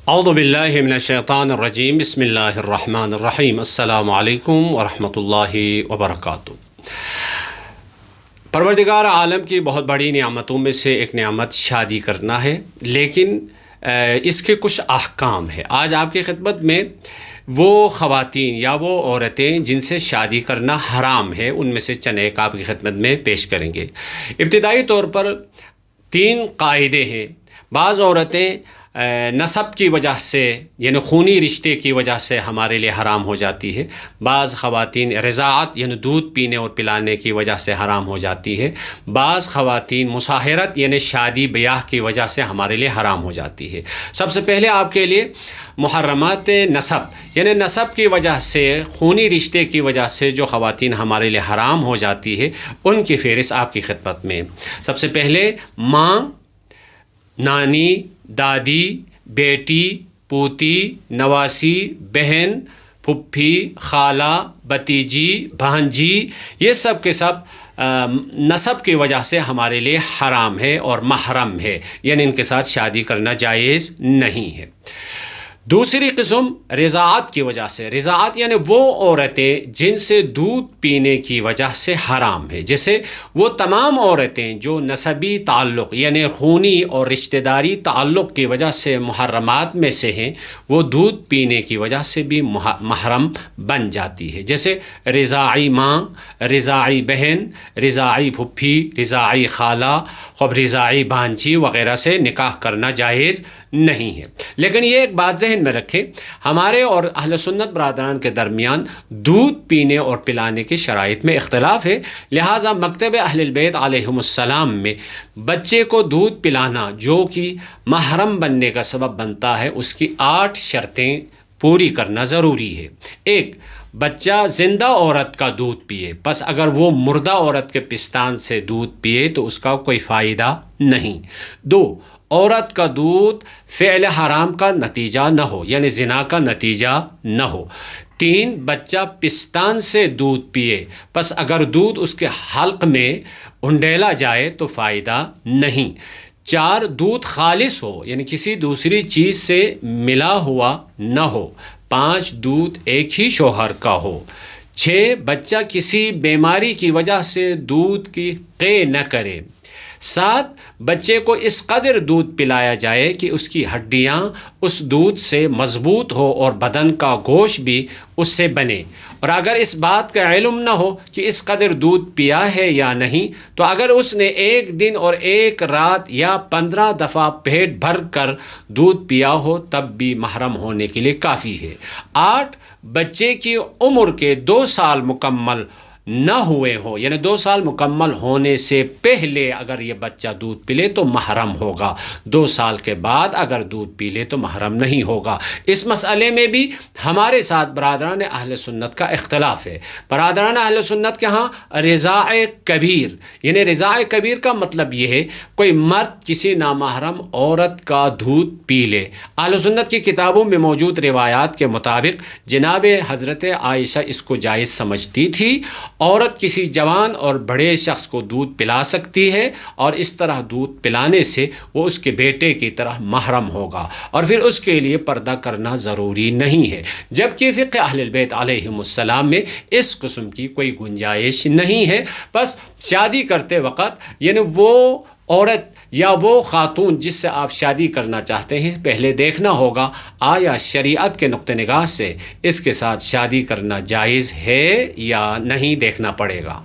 اعوذ باللہ من الشیطان الرجیم بسم اللہ الرحمن الرحیم السلام علیکم ورحمۃ اللہ وبرکاتہ۔ پروردگار عالم کی بہت بڑی نعمتوں میں سے ایک نعمت شادی کرنا ہے، لیکن اس کے کچھ احکام ہیں۔ آج آپ کی خدمت میں وہ خواتین یا وہ عورتیں جن سے شادی کرنا حرام ہے ان میں سے چند ایک آپ کی خدمت میں پیش کریں گے۔ ابتدائی طور پر 3 قاعدے ہیں۔ بعض عورتیں نسب کی وجہ سے یعنی خونی رشتے کی وجہ سے ہمارے لیے حرام ہو جاتی ہے، بعض خواتین رضاعت یعنی دودھ پینے اور پلانے کی وجہ سے حرام ہو جاتی ہے، بعض خواتین مصاہرت یعنی شادی بیاہ کی وجہ سے ہمارے لیے حرام ہو جاتی ہے۔ سب سے پہلے آپ کے لیے محرمات نسب یعنی نسب کی وجہ سے خونی رشتے کی وجہ سے جو خواتین ہمارے لیے حرام ہو جاتی ہے ان کی فہرست آپ کی خدمت میں۔ سب سے پہلے ماں، نانی، دادی، بیٹی، پوتی، نواسی، بہن، پھپھی، خالہ، بھتیجی، بھانجی، یہ سب کے سب نسب کی وجہ سے ہمارے لیے حرام ہے اور محرم ہے، یعنی ان کے ساتھ شادی کرنا جائز نہیں ہے۔ دوسری قسم رضاعت کی وجہ سے، رضاعت یعنی وہ عورتیں جن سے دودھ پینے کی وجہ سے حرام ہے، جیسے وہ تمام عورتیں جو نسبی تعلق یعنی خونی اور رشتہ داری تعلق کی وجہ سے محرمات میں سے ہیں، وہ دودھ پینے کی وجہ سے بھی محرم بن جاتی ہے، جیسے رضاعی ماں، رضاعی بہن، رضاعی پھپھی، رضاعی خالہ اور رضاعی بھانجی وغیرہ سے نکاح کرنا جائز نہیں ہے۔ لیکن یہ ایک بات ذہن میں رکھیں، ہمارے اور اہل سنت برادران کے درمیان دودھ پینے اور پلانے کی شرائط میں اختلاف ہے، لہٰذا مکتب اہل البیت علیہم السلام میں بچے کو دودھ پلانا جو کہ محرم بننے کا سبب بنتا ہے، اس کی 8 شرطیں پوری کرنا ضروری ہے۔ 1، بچہ زندہ عورت کا دودھ پیے، پس اگر وہ مردہ عورت کے پستان سے دودھ پیے تو اس کا کوئی فائدہ نہیں۔ 2، عورت کا دودھ فعل حرام کا نتیجہ نہ ہو یعنی زنا کا نتیجہ نہ ہو۔ 3، بچہ پستان سے دودھ پیے، پس اگر دودھ اس کے حلق میں انڈیلا جائے تو فائدہ نہیں۔ 4، دودھ خالص ہو یعنی کسی دوسری چیز سے ملا ہوا نہ ہو۔ 5، دودھ ایک ہی شوہر کا ہو۔ 6، بچہ کسی بیماری کی وجہ سے دودھ کی قے نہ کرے۔ 7، بچے کو اس قدر دودھ پلایا جائے کہ اس کی ہڈیاں اس دودھ سے مضبوط ہو اور بدن کا گوشت بھی اس سے بنے، اور اگر اس بات کا علم نہ ہو کہ اس قدر دودھ پیا ہے یا نہیں تو اگر اس نے 1 دن اور 1 رات یا 15 دفعہ پیٹ بھر کر دودھ پیا ہو تب بھی محرم ہونے کے لیے کافی ہے۔ 8، بچے کی عمر کے 2 سال مکمل نہ ہوئے ہوں یعنی 2 سال مکمل ہونے سے پہلے اگر یہ بچہ دودھ پی لے تو محرم ہوگا، 2 سال کے بعد اگر دودھ پی لے تو محرم نہیں ہوگا۔ اس مسئلے میں بھی ہمارے ساتھ برادران اہل سنت کا اختلاف ہے۔ برادران اہل سنت کے ہاں رضاع کبیر یعنی رضاع کبیر کا مطلب یہ ہے کوئی مرد کسی نامحرم عورت کا دودھ پی لے۔ اہل سنت کی کتابوں میں موجود روایات کے مطابق جناب حضرت عائشہ اس کو جائز سمجھتی تھی۔ عورت کسی جوان اور بڑے شخص کو دودھ پلا سکتی ہے اور اس طرح دودھ پلانے سے وہ اس کے بیٹے کی طرح محرم ہوگا اور پھر اس کے لیے پردہ کرنا ضروری نہیں ہے، جبکہ فقہ اہل البیت علیہم السلام میں اس قسم کی کوئی گنجائش نہیں ہے۔ بس شادی کرتے وقت یعنی وہ عورت یا وہ خاتون جس سے آپ شادی کرنا چاہتے ہیں پہلے دیکھنا ہوگا آیا شریعت کے نقطہ نگاہ سے اس کے ساتھ شادی کرنا جائز ہے یا نہیں، دیکھنا پڑے گا۔